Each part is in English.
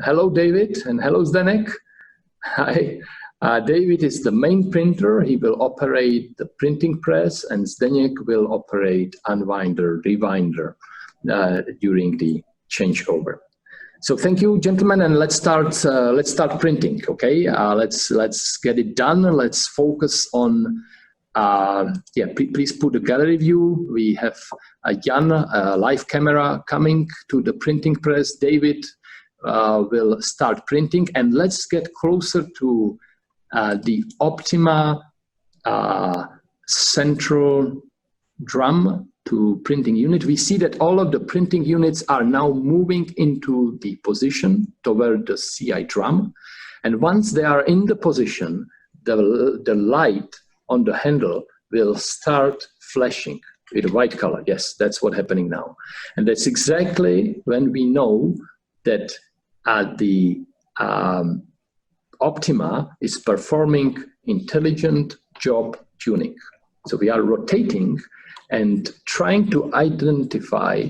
Hello, David, and hello, Zdenek. Hi. David is the main printer. He will operate the printing press, and Zdenek will operate unwinder, rewinder during the changeover. So thank you, gentlemen, and let's start printing. Okay, let's get it done. Let's focus on. Please put the gallery view. We have Jan, live camera coming to the printing press. David will start printing, and let's get closer to the OPTIMA central drum to printing unit. We see that all of the printing units are now moving into the position toward the CI drum. And once they are in the position, the light on the handle will start flashing with white color. Yes, that's what's happening now. And that's exactly when we know that the OPTIMA is performing intelligent job tuning. So we are rotating and trying to identify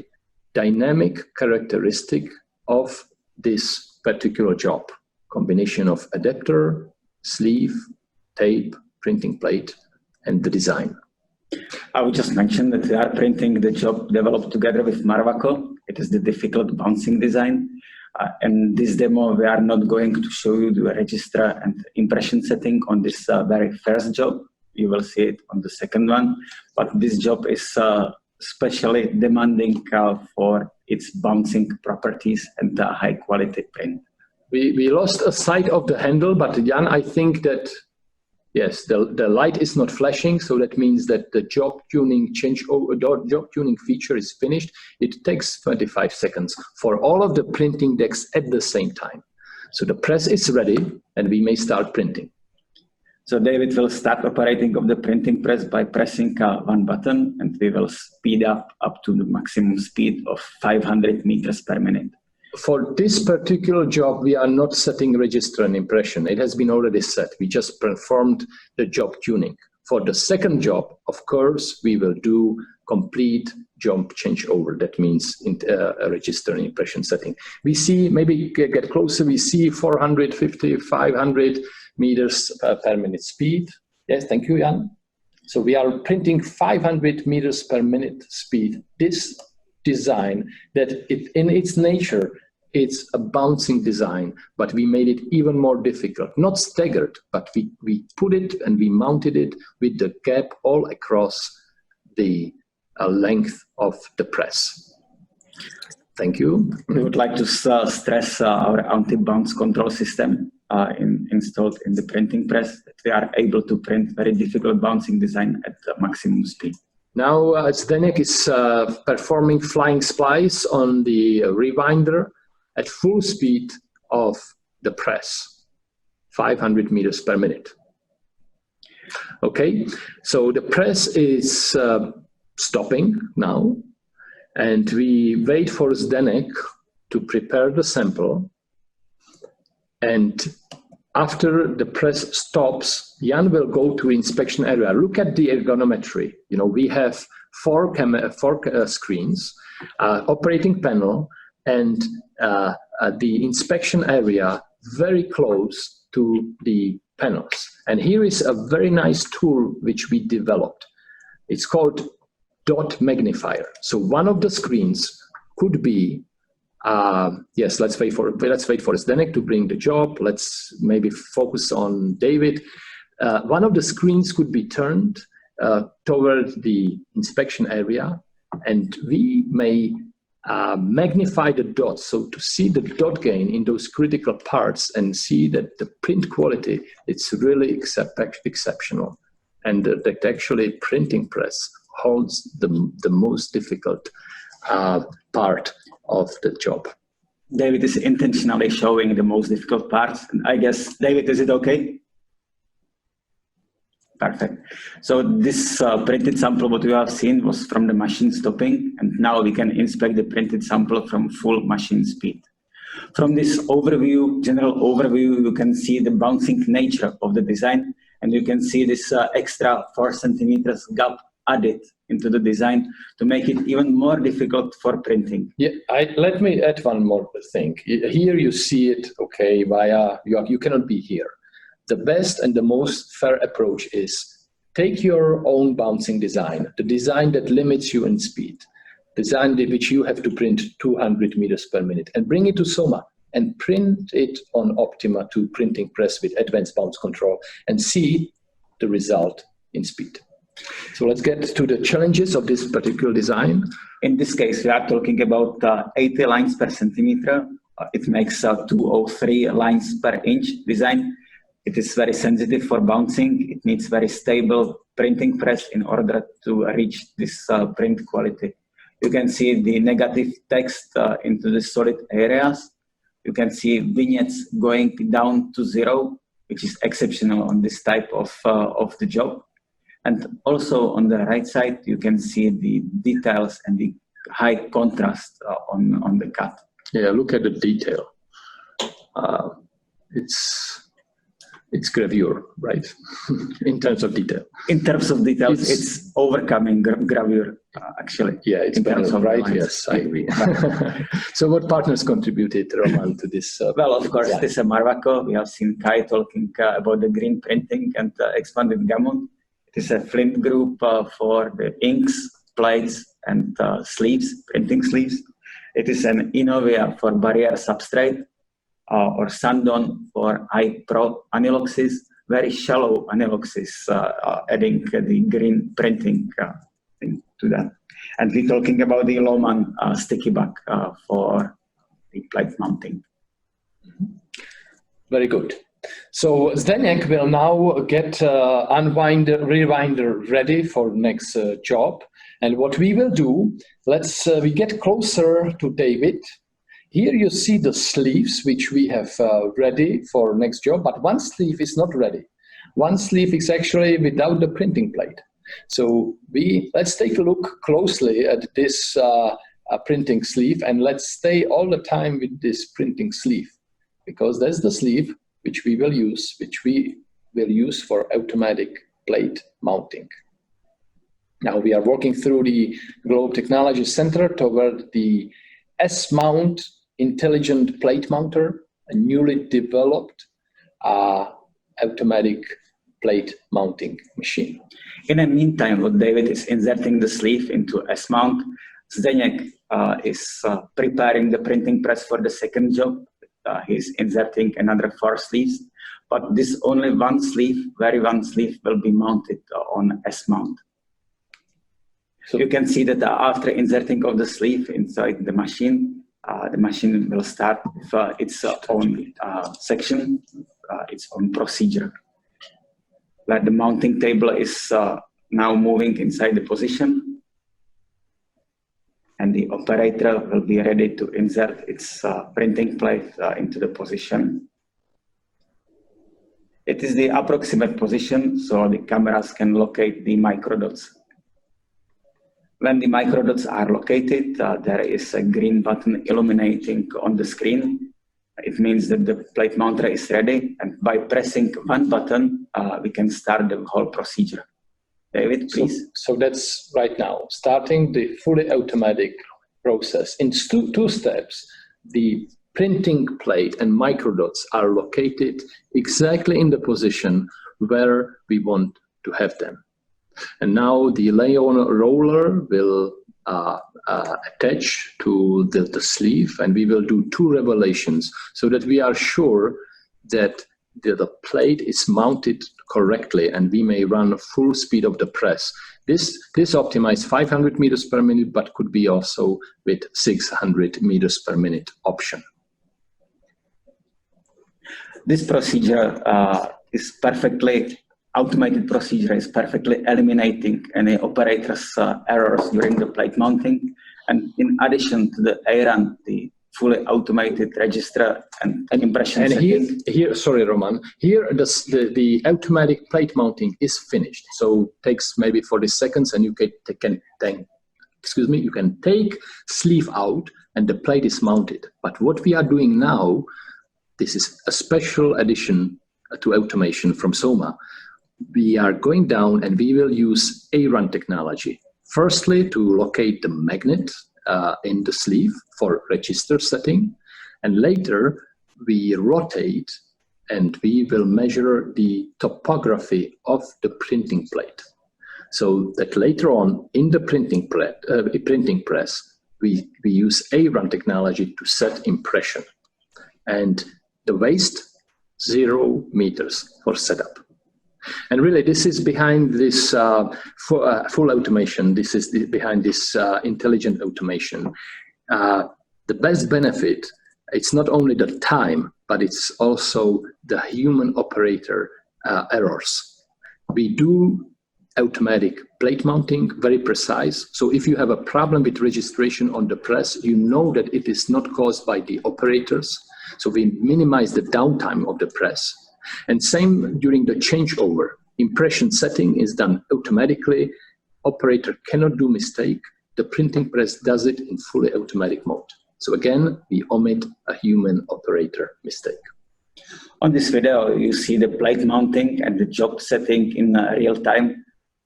dynamic characteristic of this particular job. Combination of adapter, sleeve, tape, printing plate, and the design. I would just mention that we are printing the job developed together with Marvaco. It is the difficult bouncing design. And this demo, we are not going to show you the register and impression setting on this very first job. You will see it on the second one. But this job is especially demanding for its bouncing properties and the high quality print. We lost a sight of the handle, but Jan, I think that, yes, the light is not flashing, so that means that the job tuning job tuning feature is finished. It takes 25 seconds for all of the printing decks at the same time. So the press is ready, and we may start printing. So David will start operating of the printing press by pressing one button, and we will speed up to the maximum speed of 500 meters per minute. For this particular job, we are not setting register and impression. It has been already set. We just performed the job tuning. For the second job, of course, we will do complete job changeover. That means a register and impression setting. We see, maybe get closer, we see 450, 500 meters per minute speed. Yes, thank you, Jan. So we are printing 500 meters per minute speed. This design, that in its nature, it's a bouncing design, but we made it even more difficult. Not staggered, but we put it and we mounted it with the gap all across the length of the press. Thank you. We would like to stress our anti-bounce control system installed in the printing press, that we are able to print very difficult bouncing design at maximum speed. Now Zdenek is performing flying splice on the rewinder at full speed of the press, 500 meters per minute. Okay, so the press is stopping now, and we wait for Zdenek to prepare the sample. And after the press stops, Jan will go to inspection area. Look at the ergonometry. You know, we have four screens, operating panel, and the inspection area very close to the panels. And here is a very nice tool which we developed. It's called dot magnifier. So one of the screens could be, yes, let's wait for Zdenek to bring the job. Let's maybe focus on David. One of the screens could be turned toward the inspection area, and we may magnify the dots, so to see the dot gain in those critical parts and see that the print quality, it's really exceptional, and that actually printing press holds the most difficult part of the job. David is intentionally showing the most difficult parts, and I guess, David, is it okay? Perfect. So this printed sample, what we have seen, was from the machine stopping, and now we can inspect the printed sample from full machine speed. From this overview, general overview, you can see the bouncing nature of the design, and you can see this extra 4 centimeters gap added into the design to make it even more difficult for printing. Yeah, let me add one more thing. Here you see it, okay, via, you cannot be here. The best and the most fair approach is take your own bouncing design, the design that limits you in speed, design which you have to print 200 meters per minute, and bring it to SOMA and print it on OPTIMA to printing press with advanced bounce control and see the result in speed. So let's get to the challenges of this particular design. In this case, we are talking about 80 lines per centimeter. It makes 203 lines per inch design. It is very sensitive for bouncing. It needs very stable printing press in order to reach this print quality. You can see the negative text into the solid areas. You can see vignettes going down to 0, which is exceptional on this type of the job. And also on the right side, you can see the details and the high contrast on the cut. Yeah, look at the detail. It's gravure, right? In terms of detail. In terms of details, it's overcoming gravure, actually. Yeah, it's better, right? Yes, I agree. So what partners contributed, Roman, to this? Well, of course, this is Marvaco. We have seen Kai talking about the green printing and expanded gamut. It is a Flint group for the inks, plates, and sleeves, printing sleeves. It is an Innovia for barrier substrate, or Sandon for high pro analoxes, very shallow analoxes, adding the green printing to that. And we're talking about the Lohmann sticky back for the plate mounting. Very good. So Zdeněk will now get rewinder ready for next job. And what we will do, we get closer to David. Here you see the sleeves which we have ready for next job, but one sleeve is not ready. One sleeve is actually without the printing plate. So let's take a look closely at this printing sleeve, and let's stay all the time with this printing sleeve, because that's the sleeve which we will use for automatic plate mounting. Now we are working through the Globe Technology Center toward the S-mount intelligent plate mounter, a newly developed automatic plate mounting machine. In the meantime, what David is inserting the sleeve into S-mount, Zdeněk is preparing the printing press for the second job. He's inserting another 4 sleeves, but this only one sleeve, one sleeve will be mounted on S-mount. So you can see that after inserting of the sleeve inside the machine will start with its own section, its own procedure. Where the mounting table is now moving inside the position, and the operator will be ready to insert its printing plate into the position. It is the approximate position, so the cameras can locate the microdots. When the microdots are located, there is a green button illuminating on the screen. It means that the plate mounter is ready, and by pressing one button, we can start the whole procedure. David, please. So that's right now, starting the fully automatic process. In two steps, the printing plate and microdots are located exactly in the position where we want to have them. And now the lay-on roller will attach to the sleeve, and we will do 2 revelations so that we are sure that the plate is mounted correctly and we may run full speed of the press. This optimizes 500 meters per minute, but could be also with 600 meters per minute option. This procedure automated procedure is perfectly eliminating any operator's errors during the plate mounting. And in addition to the ARAN, the fully automated register and impression and setting. Here, sorry, Roman, here the automatic plate mounting is finished. So takes maybe 40 seconds, and you can take sleeve out and the plate is mounted. But what we are doing now, this is a special addition to automation from SOMA. We are going down and we will use ARAN technology. Firstly, to locate the magnet in the sleeve for register setting, and later we rotate and we will measure the topography of the printing plate. So that later on in the printing press, we use A-run technology to set impression. And the waste, 0 meters for setup. And really, this is behind this full automation. This is behind this intelligent automation. The best benefit, it's not only the time, but it's also the human operator errors. We do automatic plate mounting, very precise. So if you have a problem with registration on the press, you know that it is not caused by the operators. So we minimize the downtime of the press. And same during the changeover. Impression setting is done automatically. Operator cannot do mistake. The printing press does it in fully automatic mode. So again, we omit a human operator mistake. On this video, you see the plate mounting and the job setting in real time.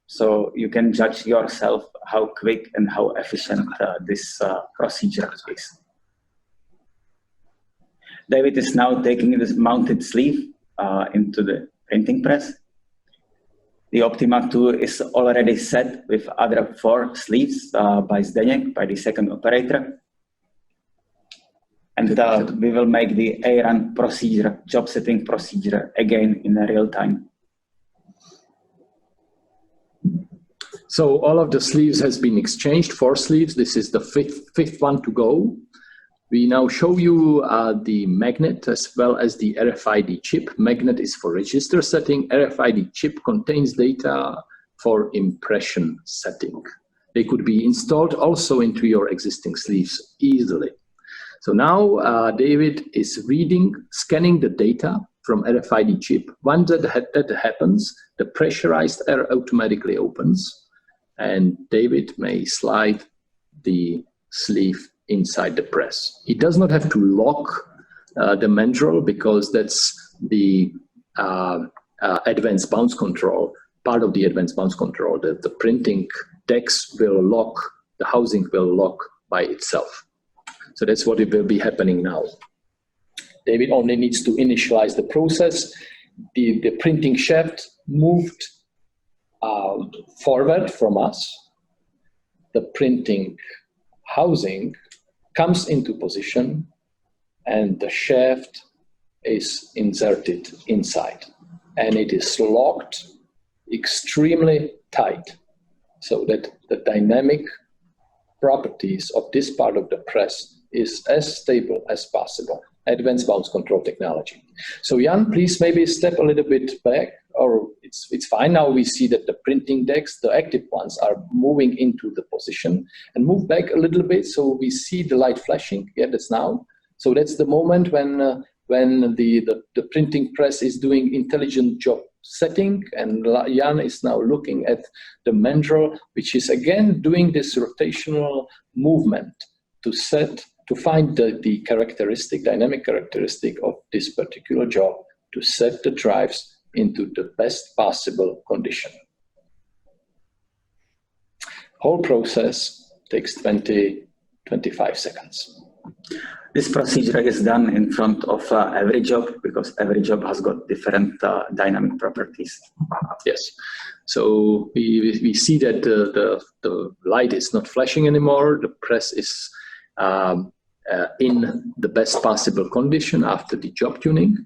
So you can judge yourself how quick and how efficient this procedure is. David is now taking this mounted sleeve into the printing press. The OPTIMA 2 is already set with other 4 sleeves by Zdeněk, by the second operator. And we will make the A-run procedure, job setting procedure, again in real time. So all of the sleeves has been exchanged, 4 sleeves. This is the fifth one to go. We now show you the magnet as well as the RFID chip. Magnet is for register setting. RFID chip contains data for impression setting. They could be installed also into your existing sleeves easily. So now David is scanning the data from RFID chip. Once that happens, the pressurized air automatically opens, and David may slide the sleeve inside the press. He does not have to lock the mandrel because that's the advanced bounce control, part of the advanced bounce control. The printing decks will lock, the housing will lock by itself. So that's what it will be happening now. David only needs to initialize the process. The printing shaft moved forward from us. The printing housing comes into position, and the shaft is inserted inside, and it is locked extremely tight so that the dynamic properties of this part of the press is as stable as possible. Advanced bounce control technology. So Jan, please maybe step a little bit back, or it's fine. Now we see that the printing decks, the active ones, are moving into the position, and move back a little bit so we see the light flashing. Yeah, that's now. So that's the moment when the printing press is doing intelligent job setting, and Jan is now looking at the mandrel, which is again doing this rotational movement to find the characteristic, dynamic characteristic of this particular job, to set the drives into the best possible condition. Whole process takes 20-25 seconds. This procedure is done in front of every job because every job has got different dynamic properties. Yes. So we see that the light is not flashing anymore. The press is in the best possible condition after the job tuning.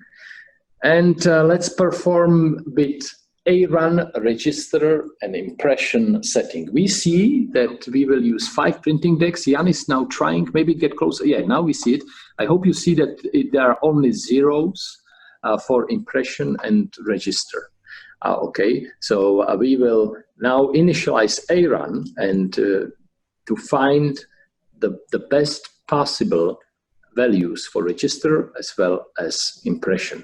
And let's perform with A-run register and impression setting. We see that we will use 5 printing decks. Jan is now trying, maybe get closer. Yeah, now we see it. I hope you see that there are only zeros for impression and register. Okay, so we will now initialize A-run and to find the best possible values for register as well as impression.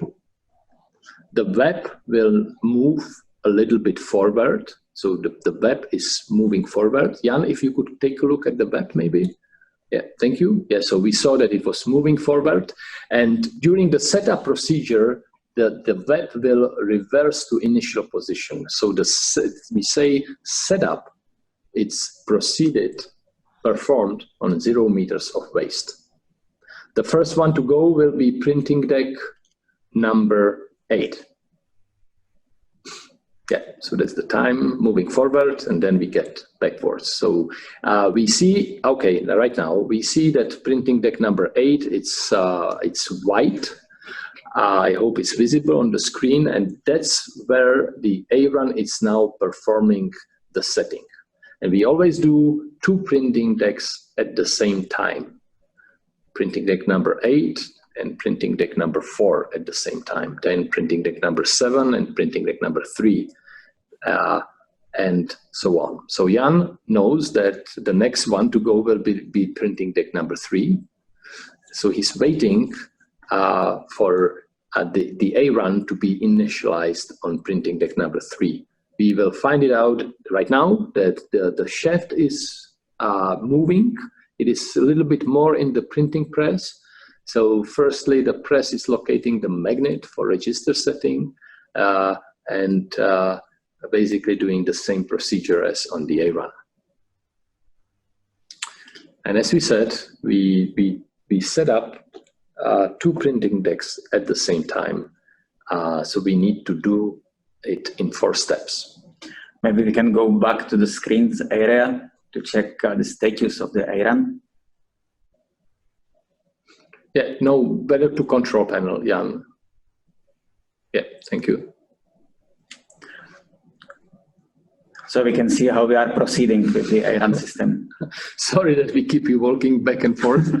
The web will move a little bit forward. So the web is moving forward. Jan, if you could take a look at the web maybe. Yeah, thank you. Yeah, so we saw that it was moving forward. And during the setup procedure, the web will reverse to initial position. So we say setup it's performed on 0 meters of waste. The first one to go will be printing deck number 8. Yeah, so that's the time moving forward, and then we get backwards. So we see, okay, right now we see that printing deck number 8, it's white. I hope it's visible on the screen, and that's where the A-run is now performing the setting. And we always do 2 printing decks at the same time. Printing deck number 8 and printing deck number 4 at the same time. Then printing deck number 7 and printing deck number 3. And so on. So Jan knows that the next one to go will be printing deck number 3. So he's waiting for the A-run to be initialized on printing deck number 3. We will find it out right now that the shaft is moving. It is a little bit more in the printing press. So firstly, the press is locating the magnet for register setting and basically doing the same procedure as on the A-run. And as we said, we set up 2 printing decks at the same time. So we need to do it in 4 steps. Maybe we can go back to the screens area to check the status of the A-run. Yeah, no, better to control panel, Jan. Yeah, thank you. So we can see how we are proceeding with the A-run system. Sorry that we keep you walking back and forth.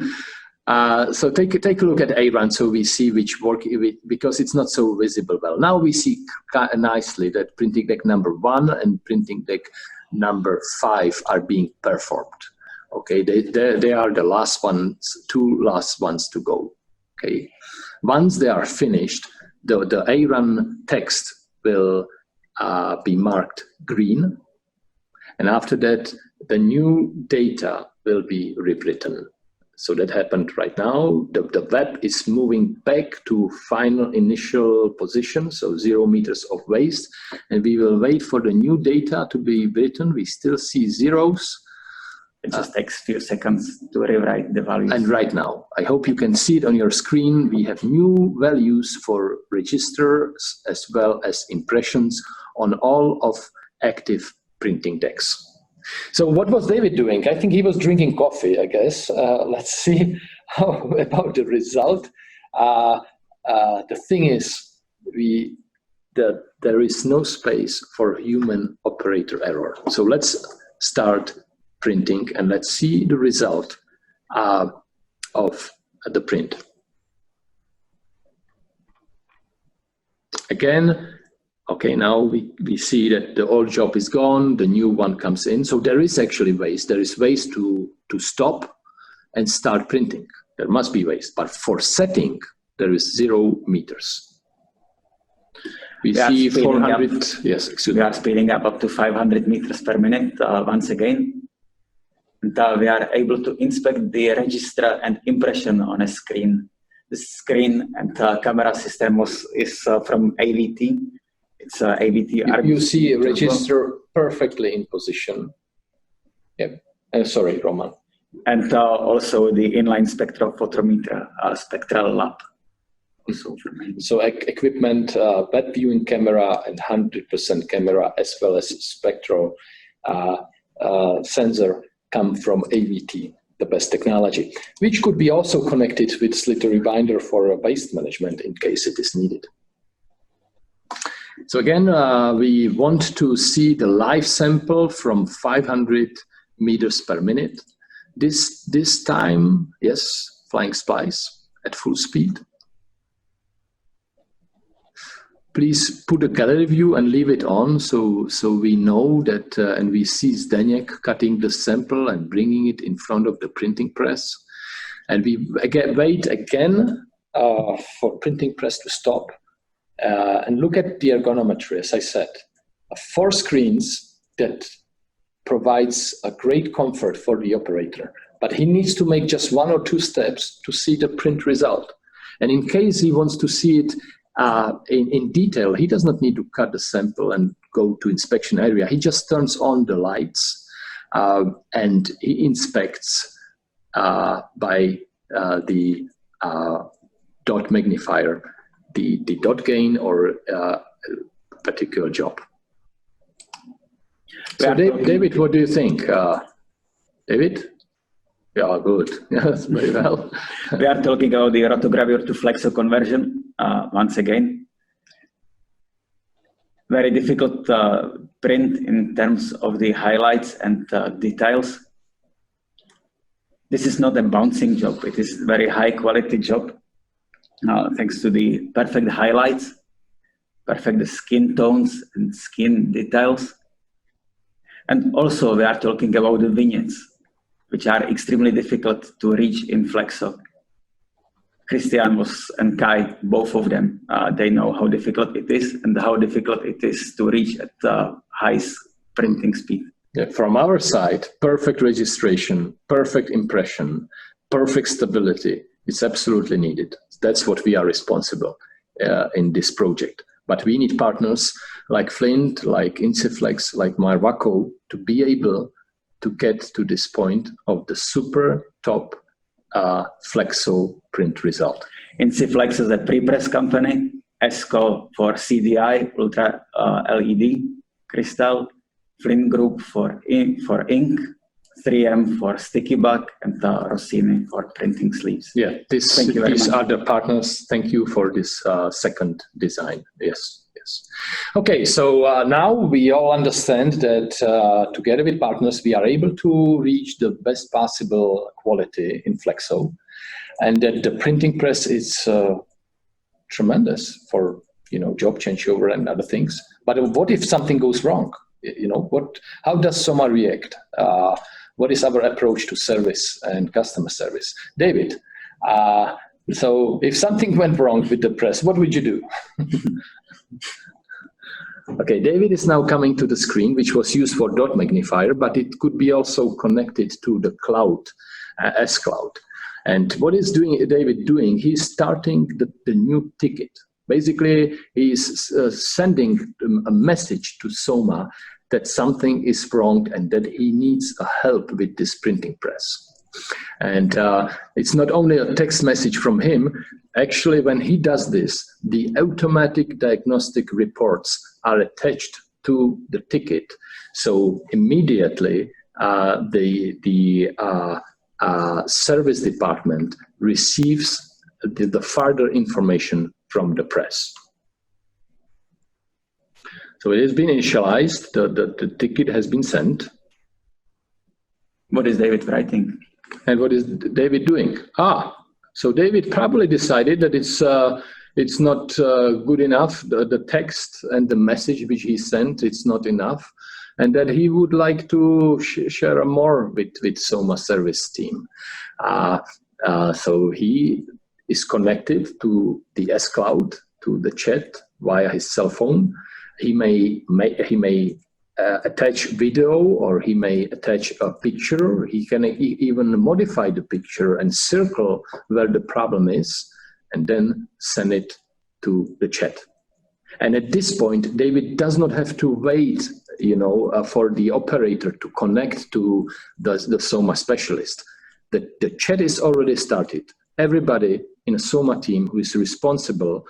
So take a look at A-run so we see which work, because it's not so visible well. Now we see nicely that printing deck number 1 and printing deck number 5 are being performed. Okay, they are the last ones, 2 last ones to go. Okay, once they are finished, the A-run text will be marked green, and after that the new data will be rewritten. So that happened right now. The web is moving back to final initial position, so 0 meters of waste, and we will wait for the new data to be written. We still see zeros. It just takes a few seconds to rewrite the values. And right now, I hope you can see it on your screen. We have new values for registers as well as impressions on all of active printing decks. So what was David doing? I think he was drinking coffee, I guess. Let's see about the result. The thing is, there is no space for human operator error. So let's start printing and let's see the result of the print. Again, okay, now we see that the old job is gone, the new one comes in. So there is actually waste. There is waste to stop and start printing. There must be waste, but for setting, there is 0 meters. We see 400, yes, excuse me. We are speeding up to 500 meters per minute once again. And we are able to inspect the register and impression on a screen. The screen and camera system is from AVT. It's AVT. You see a register perfectly in position. Yep. Sorry, Roman. And also the inline spectrophotometer spectral lab. So equipment, wet viewing camera and 100% camera as well as spectral sensor come from AVT, the best technology, which could be also connected with slittery binder for waste management in case it is needed. So again, we want to see the live sample from 500 meters per minute. This time, yes, flying splice at full speed. Please put a gallery view and leave it on so we know that, and we see Zdeněk cutting the sample and bringing it in front of the printing press. And we wait again for printing press to stop and look at the ergonometry, as I said. 4 screens that provides a great comfort for the operator, but he needs to make just 1 or 2 steps to see the print result. And in case he wants to see it in detail, he does not need to cut the sample and go to inspection area. He just turns on the lights and he inspects by the dot magnifier the dot gain or a particular job. So David, what do you think? David? Yeah, good. Yes, very well. We are talking about the rotogravure to flexo conversion once again. Very difficult print in terms of the highlights and details. This is not a bouncing job. It is a very high quality job. Thanks to the perfect highlights, perfect skin tones and skin details. And also we are talking about the vignettes, which are extremely difficult to reach in Flexo. Christian and Kai, both of them, they know how difficult it is and how difficult it is to reach at high printing speed. Yeah, from our side, perfect registration, perfect impression, perfect stability is absolutely needed. That's what we are responsible in this project. But we need partners like Flint, like Inciflex, like Marvaco to be able to get to this point of the super top Flexo print result. Inciflex is a pre-press company, ESCO for CDI, Ultra LED, Crystal, Flint Group for ink, 3M for sticky back, and Rossini for printing sleeves. Yeah, these are the partners. Thank you for this second design. Yes, yes. Okay, so now we all understand that together with partners, we are able to reach the best possible quality in Flexo, and that the printing press is tremendous for job changeover and other things. But what if something goes wrong? How does SOMA react? What is our approach to service and customer service? David, so if something went wrong with the press, what would you do? Okay, David is now coming to the screen, which was used for dot magnifier, but it could be also connected to the cloud, S-Cloud. And what is David doing? He's starting the new ticket. Basically, he's sending a message to SOMA that something is wrong and that he needs help with this printing press. And it's not only a text message from him. Actually, when he does this, the automatic diagnostic reports are attached to the ticket. So immediately, the service department receives the further information from the press. So it has been initialized, the ticket has been sent. What is David writing? And what is David doing? So David probably decided that it's not good enough, the text and the message which he sent, it's not enough, and that he would like to share more with SOMA service team. So he is connected to the S-Cloud, to the chat via his cell phone. He may attach video, or he may attach a picture. He can even modify the picture and circle where the problem is, and then send it to the chat. And at this point, David does not have to wait, for the operator to connect to the SOMA specialist. The chat is already started. Everybody in a SOMA team who is responsible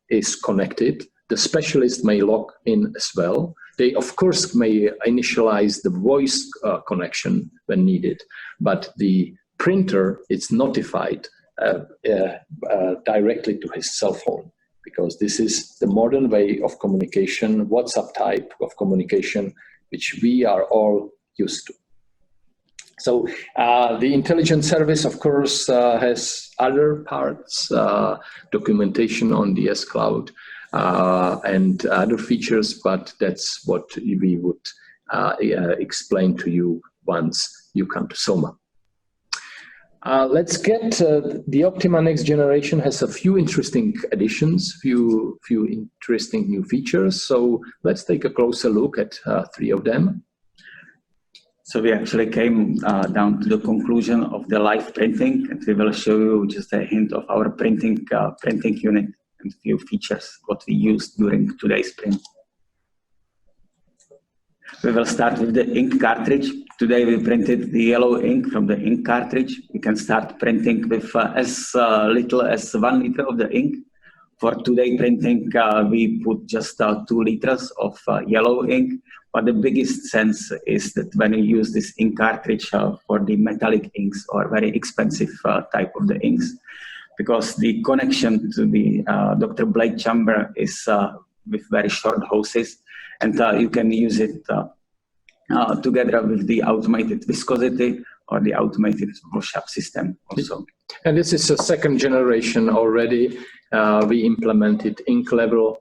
is connected. The specialist may log in as well. They, of course, may initialize the voice connection when needed, but the printer is notified directly to his cell phone, because this is the modern way of communication, WhatsApp type of communication, which we are all used to. So the intelligence service, of course, has other parts, documentation on the S-Cloud, and other features, but that's what we would explain to you once you come to SOMA. Let's get the OPTIMA next generation has a few interesting additions, few interesting new features. So let's take a closer look at 3 of them. So we actually came down to the conclusion of the live printing, and we will show you just a hint of our printing unit and few features what we used during today's print. We will start with the ink cartridge. Today we printed the yellow ink from the ink cartridge. We can start printing with as little as 1 liter of the ink. For today printing, we put just 2 liters of yellow ink. But the biggest sense is that when you use this ink cartridge for the metallic inks or very expensive type of the inks, because the connection to the Dr. blade chamber is with very short hoses, and you can use it together with the automated viscosity or the automated wash-up system also. And this is a second generation already. We implemented ink level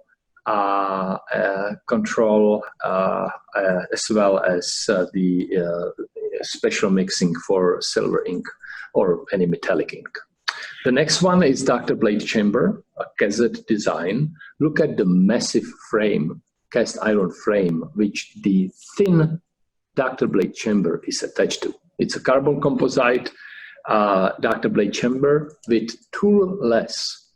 control as well as the special mixing for silver ink or any metallic ink. The next one is Dr. blade chamber, a cassette design. Look at the massive frame, cast iron frame, which the thin Dr. blade chamber is attached to. It's a carbon composite Dr. blade chamber with tool-less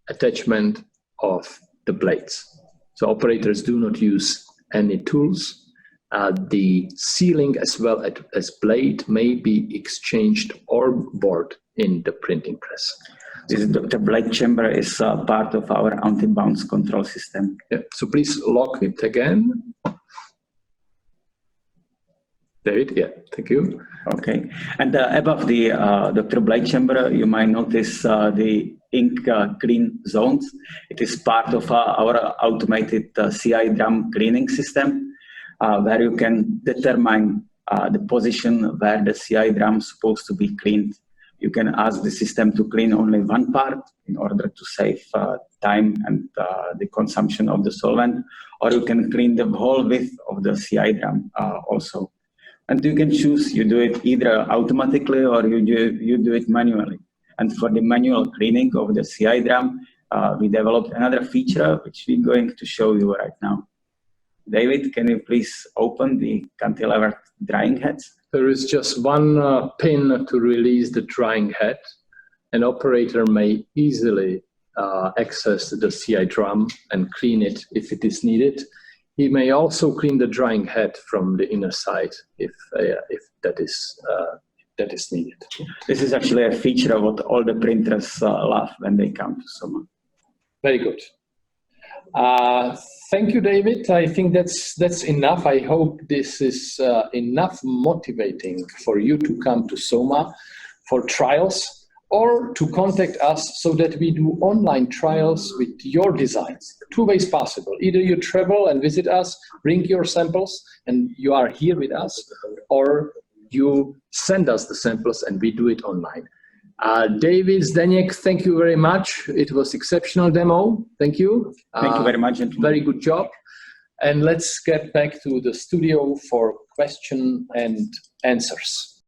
attachment of the blades. So operators do not use any tools. The sealing as well as blade may be exchanged or bored in the printing press. This Dr. blade chamber is part of our anti-bounce control system. Yeah. So please lock it again. David, yeah, thank you. Okay, and above the Dr. blade chamber, you might notice the ink clean zones. It is part of our automated CI drum cleaning system, where you can determine the position where the CI drum is supposed to be cleaned. You can ask the system to clean only one part in order to save time and the consumption of the solvent, or you can clean the whole width of the CI drum also. And you can choose, you do it either automatically or you do it manually. And for the manual cleaning of the CI drum, we developed another feature, which we're going to show you right now. David, can you please open the cantilever drying heads? There is just one pin to release the drying head. An operator may easily access the CI drum and clean it if it is needed. He may also clean the drying head from the inner side if that is needed. This is actually a feature of what all the printers love when they come to SOMA. Very good. Thank you, David. I think that's enough. I hope this is enough motivating for you to come to SOMA for trials or to contact us so that we do online trials with your designs. 2 ways possible. Either you travel and visit us, bring your samples, and you are here with us, or you send us the samples and we do it online. David, Zdeněk, thank you very much. It was exceptional demo. Thank you. Thank you very much. Very good job. And let's get back to the studio for question and answers.